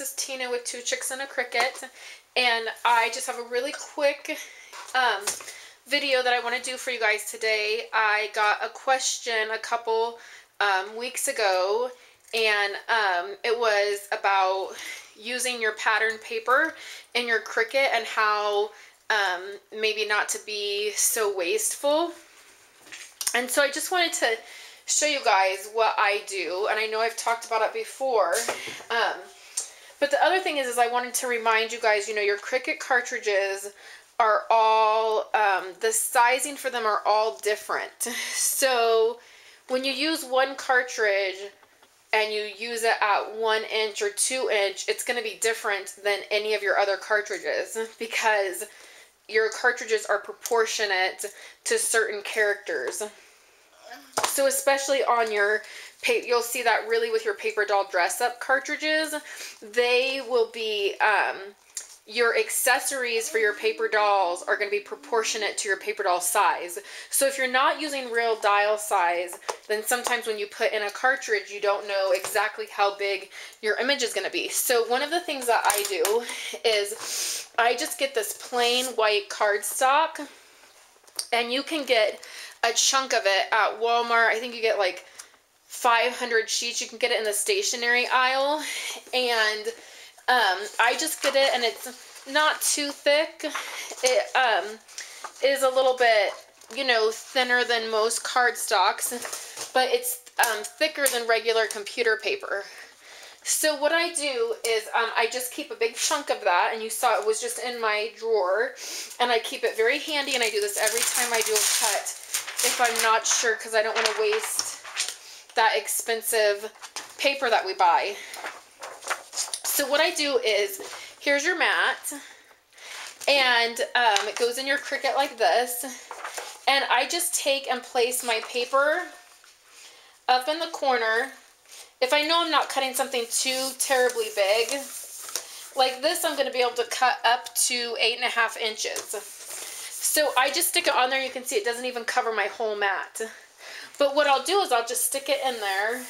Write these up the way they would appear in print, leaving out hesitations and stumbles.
this is Tina with Two Chicks and a Cricut, and I just have a really quick video that I want to do for you guys today. I got a question a couple weeks ago, and it was about using your pattern paper in your Cricut and how maybe not to be so wasteful. And so I just wanted to show you guys what I do, and I know I've talked about it before, but the other thing is I wanted to remind you guys, you know, your Cricut cartridges are all, the sizing for them are all different. So when you use one cartridge and you use it at 1 inch or 2 inch, it's going to be different than any of your other cartridges because your cartridges are proportionate to certain characters. So especially on your paper, you'll see that really with your paper doll dress up cartridges, they will be, your accessories for your paper dolls are going to be proportionate to your paper doll size. So if you're not using real dial size, then sometimes when you put in a cartridge, you don't know exactly how big your image is going to be. So one of the things that I do is I just get this plain white cardstock, and you can get a chunk of it at Walmart. I think you get like 500 sheets. You can get it in the stationery aisle, and I just get it, and it's not too thick. It is a little bit, you know, thinner than most cardstocks, but it's thicker than regular computer paper. So what I do is I just keep a big chunk of that, and you saw it was just in my drawer, and I keep it very handy, and I do this every time I do a cut if I'm not sure, because I don't want to waste that expensive paper that we buy. So what I do is, here's your mat, and it goes in your Cricut like this, and I just take and place my paper up in the corner. If I know I'm not cutting something too terribly big, like this, I'm going to be able to cut up to 8.5 inches. So I just stick it on there. You can see it doesn't even cover my whole mat. But what I'll do is I'll just stick it in there,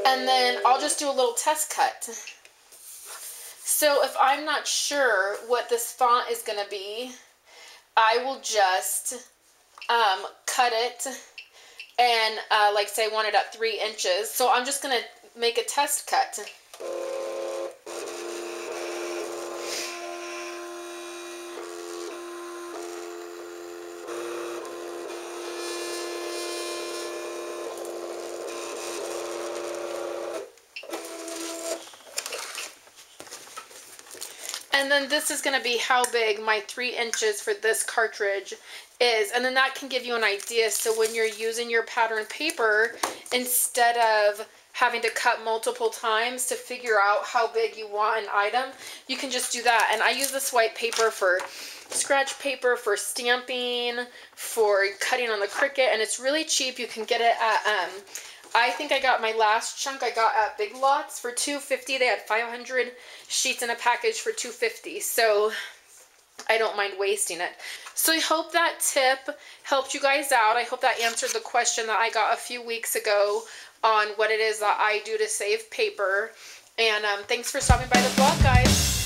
and then I'll just do a little test cut. So if I'm not sure what this font is going to be, I will just cut it. And like say I want it at 3 inches. So I'm just going to make a test cut. And then this is going to be how big my 3 inches for this cartridge is. And then that can give you an idea. So when you're using your pattern paper, instead of having to cut multiple times to figure out how big you want an item, you can just do that. And I use this white paper for scratch paper, for stamping, for cutting on the Cricut. And it's really cheap. You can get it at... I think I got my last chunk I got at Big Lots for $2.50. They had 500 sheets in a package for $2.50. So I don't mind wasting it. So I hope that tip helped you guys out. I hope that answered the question that I got a few weeks ago on what it is that I do to save paper. And thanks for stopping by the vlog, guys.